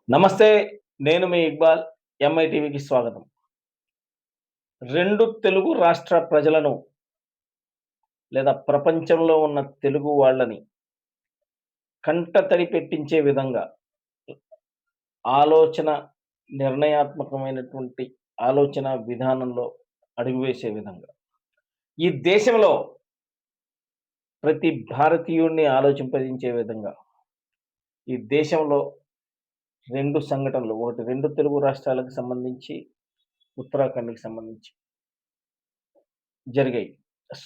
నమస్తే. నేను మీ ఇక్బాల్. ఎంఐ టీవీకి స్వాగతం. 2 తెలుగు రాష్ట్ర ప్రజలను లేదా ప్రపంచంలో ఉన్న తెలుగు వాళ్ళని కంటతడి పెట్టించే విధంగా ఆలోచన నిర్ణయాత్మకమైనటువంటి ఆలోచన విధానంలో అడుగువేసే విధంగా ఈ దేశంలో ప్రతి భారతీయుడిని ఆలోచింపజేసే విధంగా ఈ దేశంలో 2 సంఘటనలు. ఒకటి 2 తెలుగు రాష్ట్రాలకు సంబంధించి, ఉత్తరాఖండ్‌కి సంబంధించి జరిగాయి.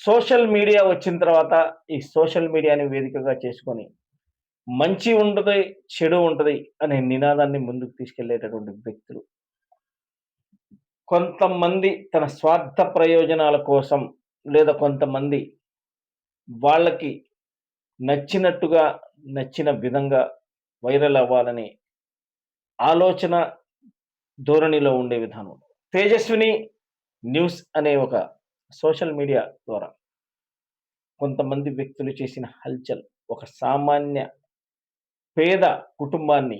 సోషల్ మీడియా వచ్చిన తర్వాత ఈ సోషల్ మీడియాని వేదికగా చేసుకొని మంచి ఉంటది, చెడు ఉంటది అనే నినాదాన్ని ముందుకు తీసుకెళ్ళేటటువంటి వ్యక్తులు. కొంతమంది తన స్వార్థ ప్రయోజనాల కోసం లేదా కొంతమంది వాళ్ళకి నచ్చినట్టుగా, నచ్చిన విధంగా వైరల్ అవ్వాలనే ఆలోచన ధోరణిలో ఉండే విధానం. తేజస్విని న్యూస్ అనే ఒక సోషల్ మీడియా ద్వారా కొంతమంది వ్యక్తులు చేసిన హల్చల్ ఒక సామాన్య పేద కుటుంబాన్ని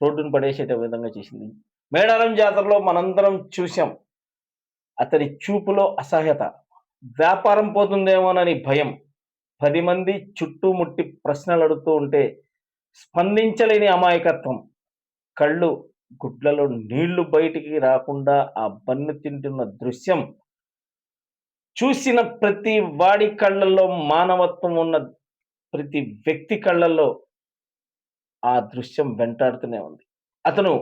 రోడ్డున పడేసేట విధంగా చేసింది. మేడారం జాతరలో మనందరం చూసాం. అతని చూపులో అసహ్యత, వ్యాపారం పోతుందేమోనని భయం, 10 మంది చుట్టుముట్టి ప్రశ్నలు అడుగుతూ ఉంటే స్పందించలేని అమాయకత్వం, కళ్ళు గుడ్లలో నీళ్లు బయటికి రాకుండా ఆ బన్ను తింటున్న దృశ్యం చూసిన ప్రతి వాడి కళ్ళల్లో, మానవత్వం ఉన్న ప్రతి వ్యక్తి కళ్ళల్లో ఆ దృశ్యం వెంటాడుతూనే ఉంది. అతను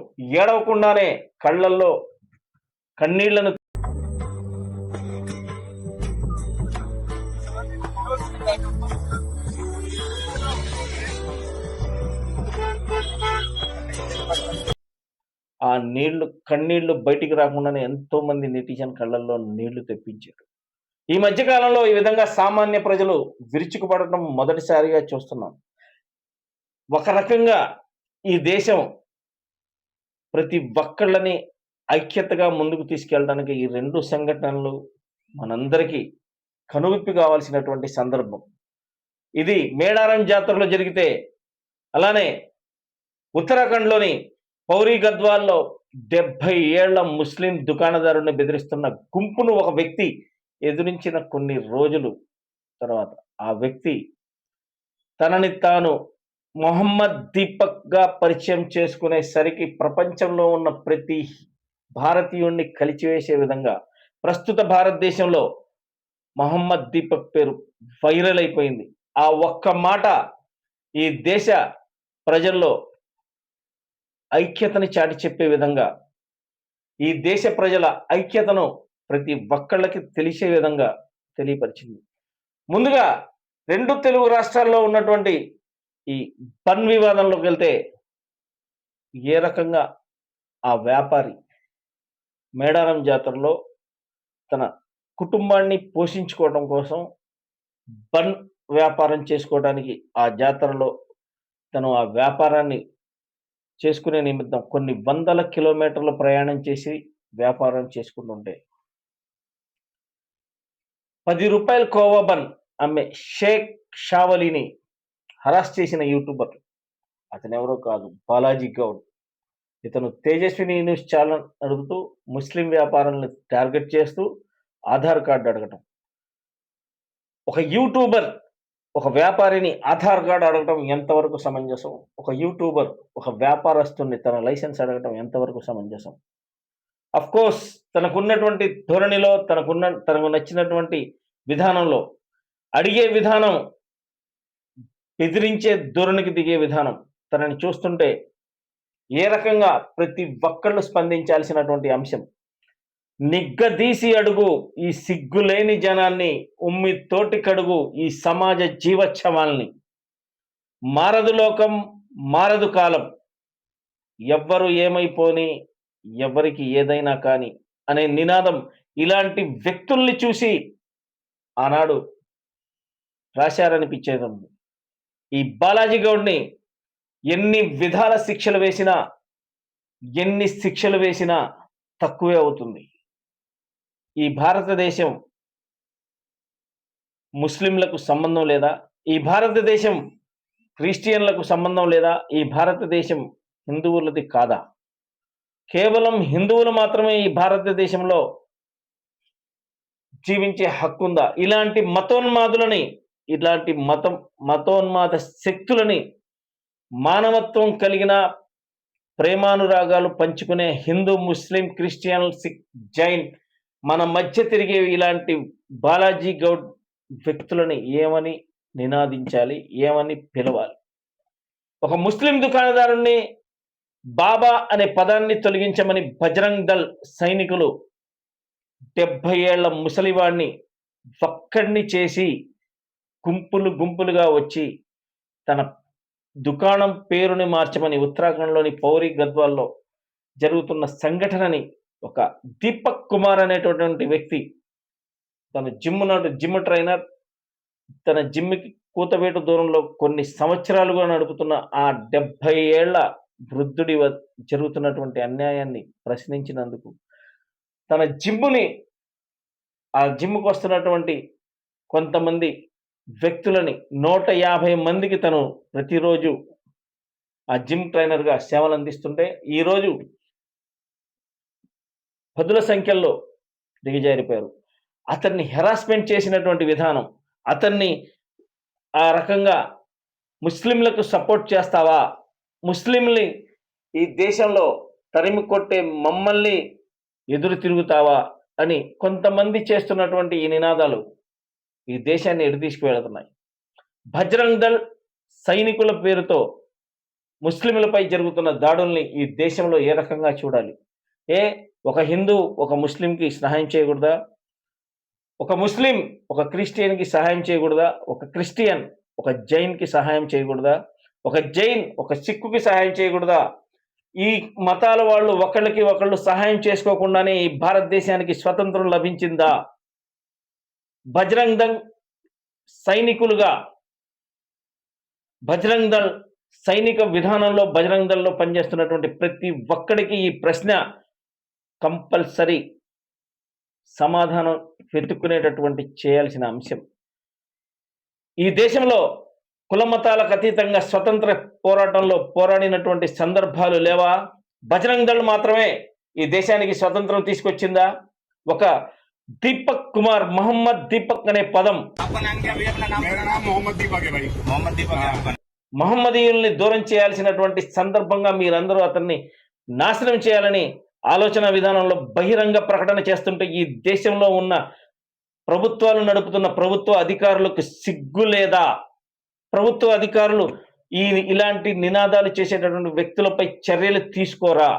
ఏడవకుండానే కళ్ళల్లో కన్నీళ్లను కన్నీళ్లు బయటికి రాకుండానే ఎంతో మంది నెటిజన్ కళ్ళల్లో నీళ్లు తెప్పించారు. ఈ మధ్య కాలంలో ఈ విధంగా సామాన్య ప్రజలు విరుచుకుపడటం మొదటిసారిగా చూస్తున్నాం. ఒక రకంగా ఈ దేశం ప్రతి ఒక్కళ్ళని ఐక్యతగా ముందుకు తీసుకెళ్ళడానికి ఈ 2 సంఘటనలు మనందరికీ కనువిప్పి కావాల్సినటువంటి సందర్భం. ఇది మేడారం జాతరలో జరిగితే, అలానే ఉత్తరాఖండ్‌లోని పౌరీ గద్వాల్లో 70 ఏళ్ల ముస్లిం దుకాణదారుడిని బెదిరిస్తున్న గుంపును ఒక వ్యక్తి ఎదిరించిన కొన్ని రోజులు తర్వాత ఆ వ్యక్తి తనని తాను మొహమ్మద్ దీపక్‌గా పరిచయం చేసుకునేసరికి ప్రపంచంలో ఉన్న ప్రతి భారతీయుడిని కలిచివేసే విధంగా ప్రస్తుత భారతదేశంలో మొహమ్మద్ దీపక్ పేరు వైరల్ అయిపోయింది. ఆ ఒక్క మాట ఈ దేశ ప్రజల్లో ఐక్యతని చాటి చెప్పే విధంగా, ఈ దేశ ప్రజల ఐక్యతను ప్రతి ఒక్కళ్ళకి తెలిసే విధంగా తెలియపరిచింది. ముందుగా 2 తెలుగు రాష్ట్రాల్లో ఉన్నటువంటి ఈ బన్ వివాదంలోకెళ్తే, ఏ రకంగా ఆ వ్యాపారి మేడారం జాతరలో తన కుటుంబాన్ని పోషించుకోవడం కోసం బన్ వ్యాపారం చేసుకోవడానికి ఆ జాతరలో తను ఆ వ్యాపారాన్ని చేసుకునే నిమిత్తం కొన్ని వందల కిలోమీటర్లు ప్రయాణం చేసి వ్యాపారం చేసుకుంటుంటే ₹10 కోవా బన్ అమ్మే షేక్ షావలిని హరాస్ చేసిన యూట్యూబర్. అతనెవరో కాదు, బాలాజీ గౌడ్. ఇతను తేజస్విని న్యూస్ ఛానల్ నడుపుతూ ముస్లిం వ్యాపారులను టార్గెట్ చేస్తూ ఆధార్ కార్డ్ అడగటం. ఒక యూట్యూబర్ ఒక వ్యాపారిని ఆధార్ కార్డ్ అడగటం ఎంతవరకు సమంజసం? ఒక యూట్యూబర్ ఒక వ్యాపారస్తుడిని తన లైసెన్స్ అడగటం ఎంతవరకు సమంజసం? అఫ్‌కోర్స్ తనకున్నటువంటి ధోరణిలో, తనకు నచ్చినటువంటి విధానంలో అడిగే విధానం, బెదిరించే ధోరణికి దిగే విధానం తనని చూస్తుంటే ఏ రకంగా ప్రతి ఒక్కళ్ళు స్పందించాల్సినటువంటి అంశం. నిగ్గదీసి అడుగు ఈ సిగ్గులేని జనాన్ని, ఉమ్మితోటి కడుగు ఈ సమాజ జీవచ్ఛవాల్ని. మారదు లోకం, మారదు కాలం. ఎవ్వరు ఏమైపోని, ఎవరికి ఏదైనా కానీ అనే నినాదం ఇలాంటి వ్యక్తుల్ని చూసి ఆనాడు రాశారనిపించేదుంది. ఈ బాలాజీ గౌడ్‌ని ఎన్ని విధాల శిక్షలు వేసినా, ఎన్ని శిక్షలు వేసినా తక్కువే అవుతుంది. ఈ భారతదేశం ముస్లింలకు సంబంధం లేదా? ఈ భారతదేశం క్రిస్టియన్లకు సంబంధం లేదా? ఈ భారతదేశం హిందువులది కాదా? కేవలం హిందువులు మాత్రమే ఈ భారతదేశంలో జీవించే హక్కుందా? ఇలాంటి మతోన్మాద శక్తులని మానవత్వం కలిగిన ప్రేమానురాగాలు పంచుకునే హిందూ, ముస్లిం, క్రిస్టియన్, సిక్, జైన్ మన మధ్య తిరిగే ఇలాంటి బాలాజీ గౌడ్ వ్యక్తులని ఏమని నినాదించాలి? ఏమని పిలవాలి? ఒక ముస్లిం దుకాణదారుణ్ణి బాబా అనే పదాన్ని తొలగించమని బజరంగ్ దళ్ సైనికులు 70 ఏళ్ల ముసలివాడిని ఒక్కడిని చేసి గుంపులుగా వచ్చి తన దుకాణం పేరుని మార్చమని ఉత్తరాఖండ్‌లోని పౌరి గద్వాల్‌లో జరుగుతున్న సంఘటనని ఒక దీపక్ కుమార్ అనేటటువంటి వ్యక్తి తన జిమ్ ట్రైనర్ తన జిమ్‌కి కూతవేటు దూరంలో కొన్ని సంవత్సరాలుగా నడుపుతున్న ఆ 70 ఏళ్ల వృద్ధుడి జరుగుతున్నటువంటి అన్యాయాన్ని ప్రశ్నించినందుకు తన ఆ జిమ్‌కొస్తున్నటువంటి కొంతమంది వ్యక్తులని 150 మందికి తను ప్రతిరోజు ఆ జిమ్ ట్రైనర్‌గా సేవలందిస్తుంటే, ఈరోజు పదుల సంఖ్యలో దిగజారిపోయారు. అతన్ని హెరాస్మెంట్ చేసినటువంటి విధానం, అతన్ని ఆ రకంగా ముస్లింలకు సపోర్ట్ చేస్తావా? ముస్లింల్ని ఈ దేశంలో తరిమి కొట్టే మమ్మల్ని ఎదురు తిరుగుతావా? అని కొంతమంది చేస్తున్నటువంటి ఈ నినాదాలు ఈ దేశాన్ని ఎటు తీసుకువెళుతున్నాయి. బజరంగ్ దళ్ సైనికుల పేరుతో ముస్లింలపై జరుగుతున్న దాడుల్ని ఈ దేశంలో ఏ రకంగా చూడాలి? ఒక హిందూ ఒక ముస్లింకి సహాయం చేయకూడదా? ఒక ముస్లిం ఒక క్రిస్టియన్‌కి సహాయం చేయకూడదా? ఒక క్రిస్టియన్ ఒక జైన్‌కి సహాయం చేయకూడదా? ఒక జైన్ ఒక సిక్కుకి సహాయం చేయకూడదా? ఈ మతాల వాళ్ళు ఒకళ్ళకి ఒకళ్ళు సహాయం చేసుకోకుండానే ఈ భారతదేశానికి స్వతంత్రం లభించిందా? బజరంగ్ దళ్ సైనికులుగా బజరంగ్ దళ్ సైనిక విధానంలో బజరంగ్ దళ్‌లో పనిచేస్తున్నటువంటి ప్రతి ఒక్కడికి ఈ ప్రశ్న కంపల్సరీ సమాధానం వెతుక్కునేటటువంటి చేయాల్సిన అంశం. ఈ దేశంలో కుల మతాలకు అతీతంగా స్వతంత్ర పోరాటంలో పోరాడినటువంటి సందర్భాలు లేవా? బజరంగ్ దళ్ మాత్రమే ఈ దేశానికి స్వతంత్రం తీసుకొచ్చిందా? ఒక దీపక్ కుమార్, మహమ్మద్ దీపక్ అనే పదం మహమ్మదీయుల్ని దూరం చేయాల్సినటువంటి సందర్భంగా మీరందరూ అతన్ని నాశనం చేయాలని ఆలోచన విధానంలో బహిరంగ ప్రకటన చేస్తుంటే ఈ దేశంలో ఉన్న ప్రభుత్వాలు నడుపుతున్న ప్రభుత్వ అధికారులకు సిగ్గు లేదా? ప్రభుత్వ అధికారులు ఇలాంటి నినాదాలు చేసేటటువంటి వ్యక్తులపై చర్యలు తీసుకోరా?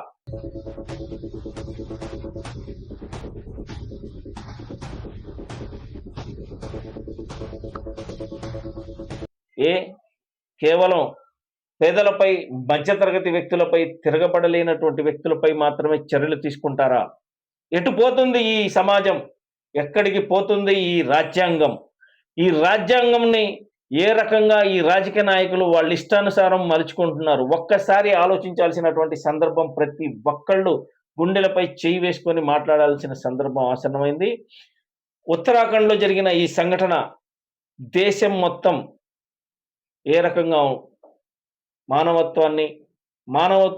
కేవలం పేదలపై, మధ్యతరగతి వ్యక్తులపై, తిరగబడలేనటువంటి వ్యక్తులపై మాత్రమే చర్యలు తీసుకుంటారా? ఎటు పోతుంది ఈ సమాజం? ఎక్కడికి పోతుంది ఈ రాజ్యాంగం? ఈ రాజ్యాంగంని ఏ రకంగా ఈ రాజకీయ నాయకులు వాళ్ళ ఇష్టానుసారం మలుచుకుంటున్నారు? ఒక్కసారి ఆలోచించాల్సినటువంటి సందర్భం, ప్రతి ఒక్కళ్ళు గుండెలపై చేయి వేసుకొని మాట్లాడాల్సిన సందర్భం ఆసన్నమైంది. ఉత్తరాఖండ్‌లో జరిగిన ఈ సంఘటన దేశం మొత్తం ఏ రకంగా మానవత్వం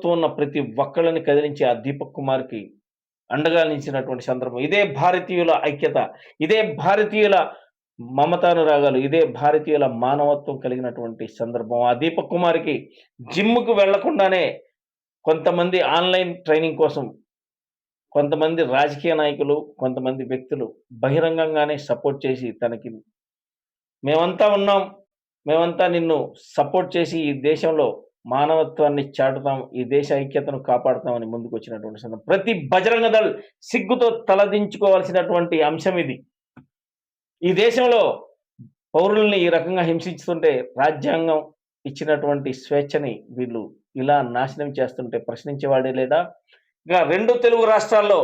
ఉన్న ప్రతి ఒక్కళ్ళని కదిలించి ఆ దీపక్ కుమార్‌కి అండగా నిలిచినటువంటి సందర్భం. ఇదే భారతీయుల ఐక్యత, ఇదే భారతీయుల మమతానురాగాలు, ఇదే భారతీయుల మానవత్వం కలిగినటువంటి సందర్భం. ఆ దీపక్ కుమార్‌కి జిమ్‌కు వెళ్లకుండానే కొంతమంది ఆన్‌లైన్ ట్రైనింగ్ కోసం కొంతమంది రాజకీయ నాయకులు, కొంతమంది వ్యక్తులు బహిరంగంగానే సపోర్ట్ చేసి తనకి మేమంతా ఉన్నాం, మేమంతా నిన్ను సపోర్ట్ చేసి ఈ దేశంలో మానవత్వాన్ని చాటుతాం, ఈ దేశ ఐక్యతను కాపాడుతామని ముందుకొచ్చినటువంటి సందర్భం. ప్రతి బజరంగ దళ్ సిగ్గుతో తలదించుకోవాల్సినటువంటి అంశం ఇది. ఈ దేశంలో పౌరుల్ని ఈ రకంగా హింసిస్తుంటే రాజ్యాంగం ఇచ్చినటువంటి స్వేచ్ఛని వీళ్ళు ఇలా నాశనం చేస్తుంటే ప్రశ్నించేవాడే లేదా? ఇక 2 తెలుగు రాష్ట్రాల్లో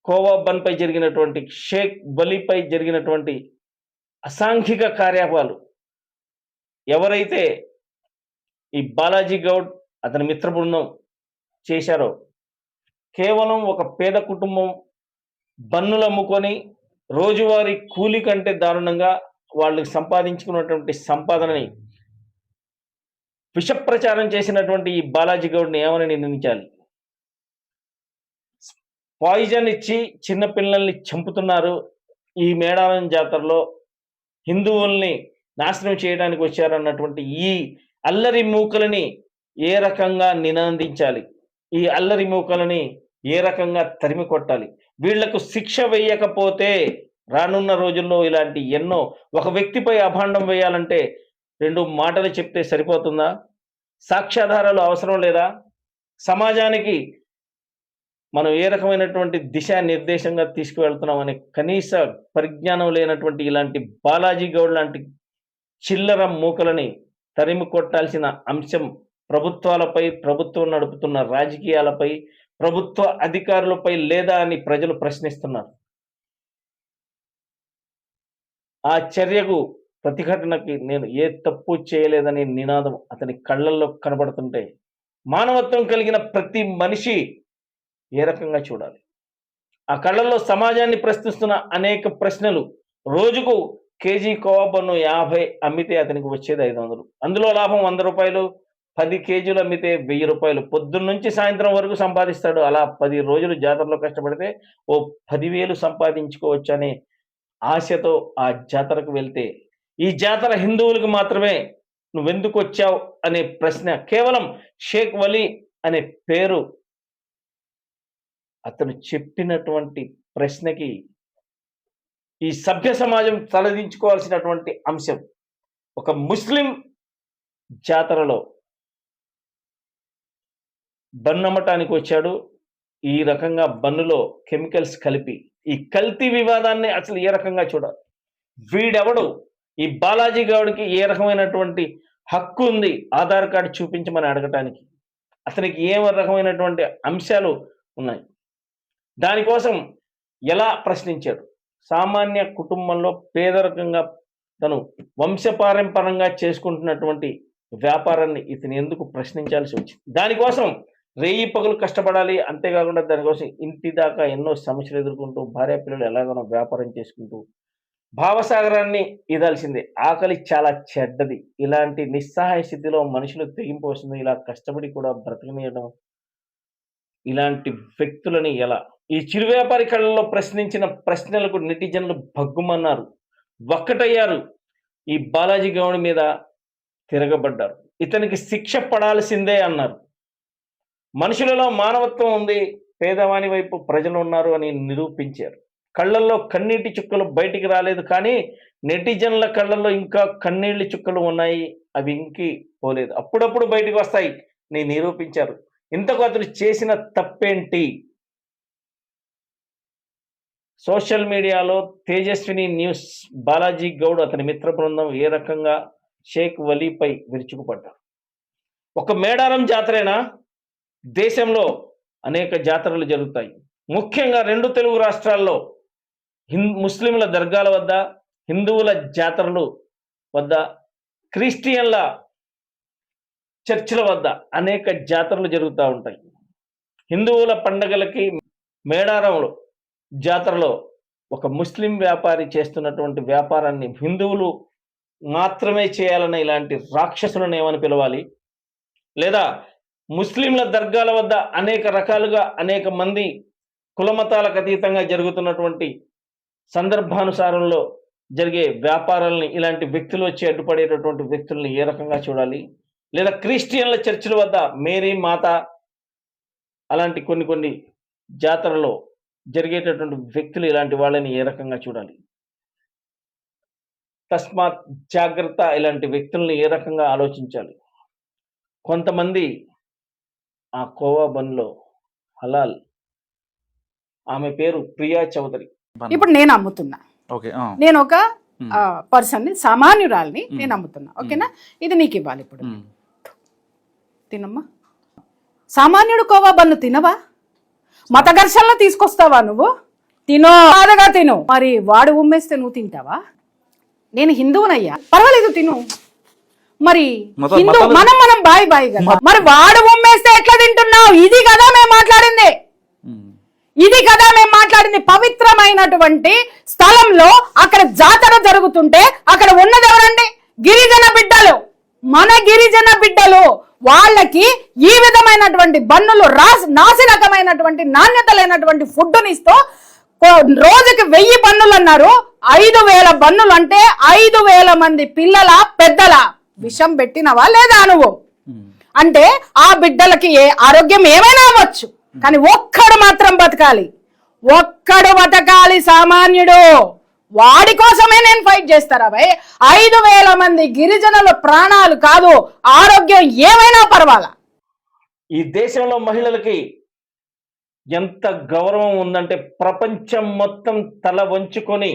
కోవాబన్‌పై జరిగినటువంటి, షేక్ వలీపై జరిగినటువంటి అసాంఘిక కార్యకలాపాలు ఎవరైతే ఈ బాలాజీ గౌడ్ అతని మిత్ర బృందం చేశారో, కేవలం ఒక పేద కుటుంబం బన్నులు అమ్ముకొని రోజువారీ కూలి కంటే దారుణంగా వాళ్ళు సంపాదించుకున్నటువంటి సంపాదనని విష ప్రచారం చేసినటువంటి ఈ బాలాజీ గౌడ్ని ఏమని నిందించాలి? పాయిజన్ ఇచ్చి చిన్నపిల్లల్ని చంపుతున్నారు, ఈ మేడారం జాతరలో హిందువుల్ని నాశనం చేయడానికి వచ్చారన్నటువంటి ఈ అల్లరి మూకలని ఏ రకంగా నినందించాలి? ఈ అల్లరి మూకలని ఏ రకంగా తరిమి కొట్టాలి? వీళ్లకు శిక్ష వేయకపోతే రానున్న రోజుల్లో ఇలాంటి ఎన్నో, ఒక వ్యక్తిపై అభాండం వేయాలంటే 2 మాటలు చెప్తే సరిపోతుందా? సాక్ష్యాధారాలు అవసరం లేదా? సమాజానికి మనం ఏ రకమైనటువంటి దిశానిర్దేశంగా తీసుకువెళ్తున్నామనే కనీస పరిజ్ఞానం లేనటువంటి ఇలాంటి బాలాజీ గౌడ్ లాంటి చిల్లర మూకలని తరిమి కొట్టాల్సిన అంశం ప్రభుత్వాలపై, ప్రభుత్వం నడుపుతున్న రాజకీయాలపై, ప్రభుత్వ అధికారులపై లేదా అని ప్రజలు ప్రశ్నిస్తున్నారు. ఆ చర్యకు, ప్రతిఘటనకి నేను ఏ తప్పు చేయలేదనే నినాదం అతని కళ్ళల్లో కనబడుతుంటే మానవత్వం కలిగిన ప్రతి మనిషి ఏ రకంగా చూడాలి? ఆ కళ్ళల్లో సమాజాన్ని ప్రశ్నిస్తున్న అనేక ప్రశ్నలు. రోజుకు కేజీ కోవా బన్ను 50 అమ్మితే అతనికి వచ్చేది 500, అందులో లాభం 100 రూపాయలు. 10 కేజీలు అమ్మితే 1000 రూపాయలు. పొద్దున్న నుంచి సాయంత్రం వరకు సంపాదిస్తాడు. అలా 10 రోజులు జాతరలో కష్టపడితే ఓ 10,000 సంపాదించుకోవచ్చు అనే ఆశతో ఆ జాతరకు వెళ్తే, ఈ జాతర హిందువులకు మాత్రమే, నువ్వెందుకు వచ్చావు అనే ప్రశ్న, కేవలం షేక్ వలీ అనే పేరు అతను చెప్పినటువంటి ప్రశ్నకి ఈ సభ్య సమాజం తలదించుకోవాల్సినటువంటి అంశం. ఒక ముస్లిం జాతరలో బన్నమ్మటానికి వచ్చాడు, ఈ రకంగా బన్నులో కెమికల్స్ కలిపి, ఈ కల్తీ వివాదాన్ని అసలు ఏ రకంగా చూడాలి? వీడెవడు? ఈ బాలాజీ గౌడ్కి ఏ రకమైనటువంటి హక్కు ఉంది ఆధార్ కార్డు చూపించమని అడగటానికి? అతనికి ఏ రకమైనటువంటి అంశాలు ఉన్నాయి? దానికోసం ఎలా ప్రశ్నించాడు? సామాన్య కుటుంబంలో పేదరికంగా తను వంశపారంపరంగా చేసుకుంటున్నటువంటి వ్యాపారాన్ని ఇతను ఎందుకు ప్రశ్నించాల్సి వచ్చింది? దానికోసం రేయి పగులు కష్టపడాలి. అంతేకాకుండా దానికోసం ఇంటి దాకా ఎన్నో సమస్యలు ఎదుర్కొంటూ, భార్య పిల్లలు ఎలాగనో వ్యాపారం చేసుకుంటూ భావసాగరాన్ని ఇదాల్సిందే. ఆకలి చాలా చెడ్డది. ఇలాంటి నిస్సహాయ స్థితిలో మనుషులు తెగింపు వస్తుంది. ఇలా కష్టపడి కూడా బ్రతకనీయడం ఇలాంటి వ్యక్తులని ఎలా? ఈ చిరు వ్యాపారి కళ్ళలో ప్రశ్నించిన ప్రశ్నలకు నెటిజన్లు భగ్గుమన్నారు, ఒక్కటయ్యారు. ఈ బాలాజీ గౌడ్ మీద తిరగబడ్డారు. ఇతనికి శిక్ష పడాల్సిందే అన్నారు. మనుషులలో మానవత్వం ఉంది, పేదవాని వైపు ప్రజలు ఉన్నారు అని నిరూపించారు. కళ్ళల్లో కన్నీటి చుక్కలు బయటికి రాలేదు, కానీ నెటిజన్ల కళ్ళల్లో ఇంకా కన్నీళ్ల చుక్కలు ఉన్నాయి. అవి ఇంకి పోలేదు, అప్పుడప్పుడు బయటికి వస్తాయి అని నిరూపించారు. ఇంతకు అతను చేసిన తప్పేంటి? సోషల్ మీడియాలో తేజస్విని న్యూస్ బాలాజీ గౌడ్ అతని మిత్ర బృందం ఏ రకంగా షేక్ వలీపై విరుచుకుపడ్డారు? ఒక మేడారం జాతరేనా? దేశంలో అనేక జాతరలు జరుగుతాయి. ముఖ్యంగా 2 తెలుగు రాష్ట్రాల్లో ముస్లింల దర్గాల వద్ద, హిందువుల జాతరలు వద్ద, క్రిస్టియన్ల చర్చిల వద్ద అనేక జాతరలు జరుగుతూ ఉంటాయి. హిందువుల పండగలకి మేడారంలో జాతరలో ఒక ముస్లిం వ్యాపారి చేస్తున్నటువంటి వ్యాపారాన్ని హిందువులు మాత్రమే చేయాలన్న ఇలాంటి రాక్షసులను ఏమని పిలవాలి? లేదా ముస్లింల దర్గాల వద్ద అనేక రకాలుగా అనేక మంది కులమతాలకు అతీతంగా జరుగుతున్నటువంటి సందర్భానుసారంలో జరిగే వ్యాపారాలని ఇలాంటి వ్యక్తులు వచ్చి అడ్డుపడేటటువంటి వ్యక్తుల్ని ఏ రకంగా చూడాలి? లేదా క్రిస్టియన్ల చర్చిల వద్ద మేరీ మాత అలాంటి కొన్ని జాతరలో జరిగేటటువంటి వ్యక్తులు ఇలాంటి వాళ్ళని ఏ రకంగా చూడాలి? తస్మాత్ జాగ్రత్త, ఇలాంటి వ్యక్తుల్ని ఏ రకంగా ఆలోచించాలి? కొంతమంది ఆ కోవా బన్లో హలాల్, ఆమె పేరు ప్రియా చౌదరి. ఇప్పుడు నేను అమ్ముతున్నా, నేను ఒక పర్సన్ ని, సామాన్యురాల్ని నేను అమ్ముతున్నా, ఓకేనా? ఇది నీకు ఇవ్వాలి. ఇప్పుడు తినమ్మా. సామాన్యుడు కోవా బన్ను తినవా? మత ఘర్షణలో తీసుకొస్తావా నువ్వు? తినో, బాధగా తిను. మరి వాడు ఉమ్మేస్తే నువ్వు తింటావా? నేను హిందువునయ్యా, పర్వాలేదు తిను. మరి హిందూ మనం బాయ్ బాయ్ కదా. మరి వాడు ఉమ్మేస్తే ఎట్లా తింటున్నావు? ఇది కదా మేము మాట్లాడింది, ఇది కదా మేము మాట్లాడింది. పవిత్రమైనటువంటి స్థలంలో అక్కడ జాతర జరుగుతుంటే అక్కడ ఉన్నది ఎవరండి? గిరిజన బిడ్డలు. మన గిరిజన బిడ్డలు వాళ్ళకి ఈ విధమైనటువంటి బన్నులు నాసిరకమైనటువంటి నాణ్యత లేనటువంటి ఫుడ్ని ఇస్తూ రోజుకి 1000 బన్నులు అన్నారు. 5000 బన్నులు అంటే 5000 మంది పిల్లల పెద్దల విషం పెట్టినవా లేదా నువ్వు? అంటే ఆ బిడ్డలకి ఆరోగ్యం ఏమైనా అవ్వచ్చు, కానీ ఒక్కడు మాత్రం బతకాలి. ఒక్కడు బతకాలి సామాన్యుడు. వాడి కోసమే నేను ఫైట్ చేస్తారా భయ్? 5000 మంది గిరిజనుల ప్రాణాలు కాదు, ఆరోగ్యం ఏమైనా పర్వాలా. ఈ దేశంలో మహిళలకి ఎంత గౌరవం ఉందంటే ప్రపంచం మొత్తం తల వంచుకొని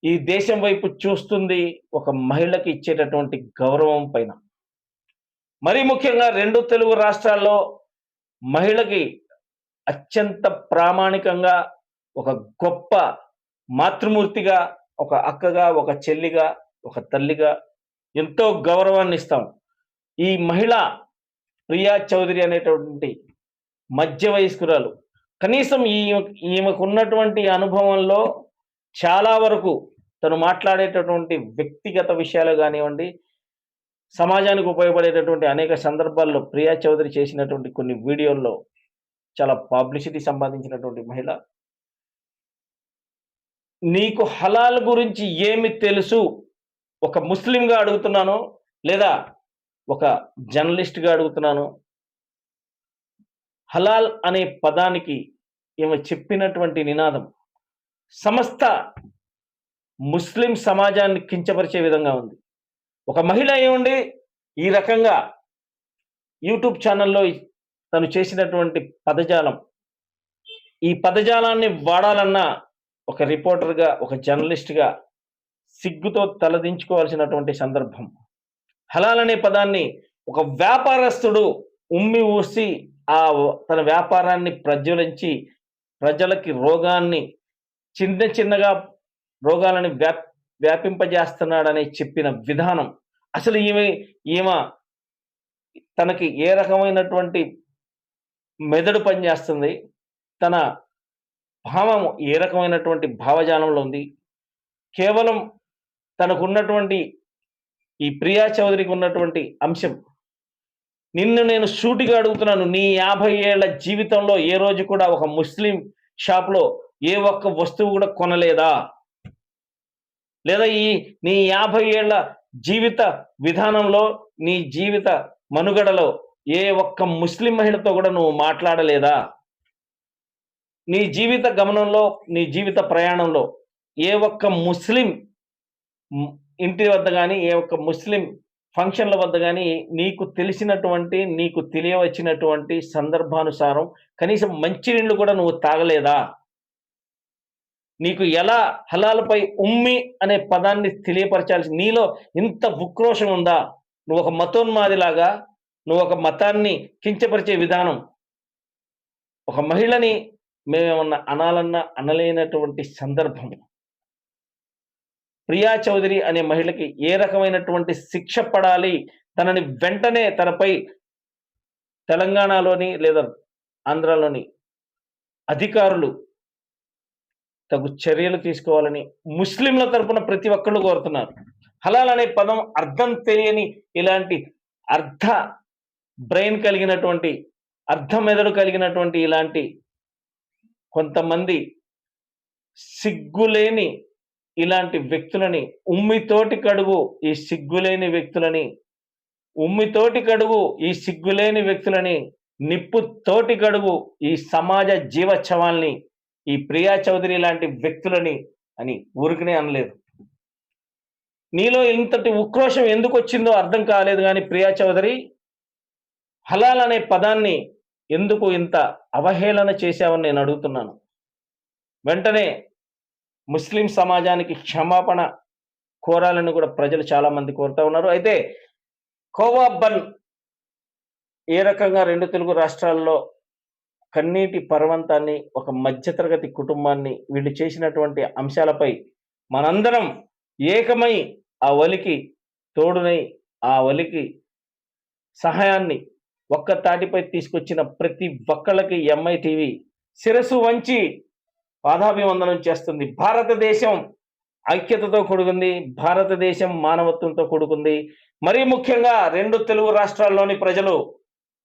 ఈ దేశం వైపు చూస్తుంది ఒక మహిళకి ఇచ్చేటటువంటి గౌరవం పైన. మరీ ముఖ్యంగా 2 తెలుగు రాష్ట్రాల్లో మహిళకి అత్యంత ప్రామాణికంగా ఒక గొప్ప మాతృమూర్తిగా, ఒక అక్కగా, ఒక చెల్లిగా, ఒక తల్లిగా ఎంతో గౌరవాన్ని ఇస్తాం. ఈ మహిళ ప్రియా చౌదరి అనేటువంటి మధ్య వయస్కురాలు. కనీసం ఈమెకు ఉన్నటువంటి అనుభవంలో చాలా వరకు తను మాట్లాడేటటువంటి వ్యక్తిగత విషయాలు కానివ్వండి, సమాజానికి ఉపయోగపడేటటువంటి అనేక సందర్భాల్లో ప్రియా చౌదరి చేసినటువంటి కొన్ని వీడియోల్లో చాలా పబ్లిసిటీ సంపాదించినటువంటి మహిళ. నీకు హలాల్ గురించి ఏమి తెలుసు? ఒక ముస్లింగా అడుగుతున్నాను, లేదా ఒక జర్నలిస్ట్గా అడుగుతున్నాను. హలాల్ అనే పదానికి ఈమె చెప్పినటువంటి నినాదం సమస్త ముస్లిం సమాజాన్ని కించపరిచే విధంగా ఉంది. ఒక మహిళ ఏముండి ఈ రకంగా యూట్యూబ్ ఛానల్లో తను చేసినటువంటి పదజాలం, ఈ పదజాలాన్ని వాడాలన్నా ఒక రిపోర్టర్గా, ఒక జర్నలిస్ట్గా సిగ్గుతో తలదించుకోవాల్సినటువంటి సందర్భం. హలాల్ అనే పదాన్ని ఒక వ్యాపారస్తుడు ఉమ్మి ఊసి తన వ్యాపారాన్ని ప్రజ్వలించి ప్రజలకి రోగాన్ని చిన్నగా రోగాలని వ్యాపింపజేస్తున్నాడని చెప్పిన విధానం, అసలు ఈమె తనకి ఏ రకమైనటువంటి మెదడు పనిచేస్తుంది, తన భావం ఏ రకమైనటువంటి భావజాలంలో ఉంది. కేవలం తనకున్నటువంటి ఈ ప్రియా చౌదరికి ఉన్నటువంటి అంశం, నిన్ను నేను సూటిగా అడుగుతున్నాను, నీ 50 ఏళ్ల జీవితంలో ఏ రోజు కూడా ఒక ముస్లిం షాప్లో ఏ ఒక్క వస్తువు కూడా కొనలేదా? లేదా నీ 50 ఏళ్ల జీవిత విధానంలో, నీ జీవిత మనుగడలో ఏ ఒక్క ముస్లిం మహిళతో కూడా నువ్వు మాట్లాడలేదా? నీ జీవిత గమనంలో, నీ జీవిత ప్రయాణంలో ఏ ఒక్క ముస్లిం ఇంటి వద్ద కానీ, ఏ ఒక్క ముస్లిం ఫంక్షన్ల వద్ద కానీ నీకు తెలిసినటువంటి, నీకు తెలియవచ్చినటువంటి సందర్భానుసారం కనీసం మంచినీళ్ళు కూడా నువ్వు తాగలేదా? నీకు ఎలా హలాల్పై ఉమ్మి అనే పదాన్ని తెలియపరచాల్సి, నీలో ఇంత ఉక్రోషం ఉందా? నువ్వు ఒక మతోన్మాదిలాగా, నువ్వు ఒక మతాన్ని కించపరిచే విధానం, ఒక మహిళని మేమేమన్నా అనాలన్నా అనలేనటువంటి సందర్భం. ప్రియా చౌదరి అనే మహిళకి ఏ రకమైనటువంటి శిక్ష పడాలి, తనని వెంటనే తనపై తెలంగాణలోని లేదా ఆంధ్రాలోని అధికారులు తగు చర్యలు తీసుకోవాలని ముస్లింల తరపున ప్రతి ఒక్కళ్ళు కోరుతున్నారు. హలాల్ అనే పదం అర్థం తెలియని, ఇలాంటి అర్ధ బ్రెయిన్ కలిగినటువంటి, అర్ధ మెదడు కలిగినటువంటి ఇలాంటి కొంతమంది సిగ్గులేని ఇలాంటి వ్యక్తులని, ఉమ్మితోటి కడుగు ఈ సిగ్గులేని వ్యక్తులని, ఉమ్మితోటి కడుగు ఈ సిగ్గులేని వ్యక్తులని, నిప్పుతోటి కడుగు ఈ సమాజ జీవోత్సవాల్ని, ఈ ప్రియా చౌదరి లాంటి వ్యక్తులని అని ఊరికనే అనలేదు. నీలో ఇంతటి ఉక్రోషం ఎందుకు వచ్చిందో అర్థం కాలేదు. కానీ ప్రియా చౌదరి, హలాల్ అనే పదాన్ని ఎందుకు ఇంత అవహేళన చేశావని నేను అడుగుతున్నాను. వెంటనే ముస్లిం సమాజానికి క్షమాపణ కోరాలని కూడా ప్రజలు చాలా మంది కోరుతా ఉన్నారు. అయితే కోవా బన్ ఏ రకంగా 2 తెలుగు రాష్ట్రాల్లో కన్నీటి పర్వంతాన్ని, ఒక మధ్యతరగతి కుటుంబాన్ని, వీళ్ళు చేసినటువంటి అంశాలపై మనందరం ఏకమై ఆ ఒలికి తోడునై, ఆ ఒలికి సహాయాన్ని ఒక్క తాటిపై తీసుకొచ్చిన ప్రతి ఒక్కళ్ళకి ఎంఐ టీవీ శిరస్సు వంచి పాదాభివందనం చేస్తుంది. భారతదేశం ఐక్యతతో కూడుకుంది. భారతదేశం మానవత్వంతో కూడుకుంది. మరీ ముఖ్యంగా 2 తెలుగు రాష్ట్రాల్లోని ప్రజలు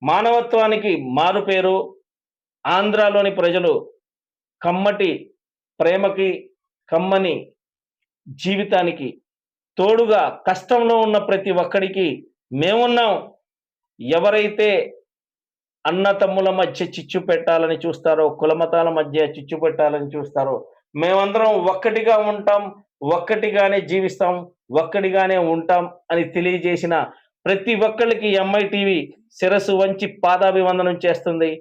మానవత్వానికి మారుపేరు. ఆంధ్రాలోని ప్రజలు కమ్మటి ప్రేమకి, కమ్మని జీవితానికి తోడుగా కష్టంలో ఉన్న ప్రతి ఒక్కడికి మేమున్నాం. ఎవరైతే అన్నతమ్ముల మధ్య చిచ్చు పెట్టాలని చూస్తారో, కులమతాల మధ్య చిచ్చు పెట్టాలని చూస్తారో, మేమందరం ఒక్కటిగా ఉంటాం, ఒక్కటిగానే జీవిస్తాం, ఒక్కటిగానే ఉంటాం అని తెలియజేసిన ప్రతి ఒక్కళ్ళకి ఎంఐ టీవీ శిరస్సు వంచి పాదాభివందనం చేస్తుంది.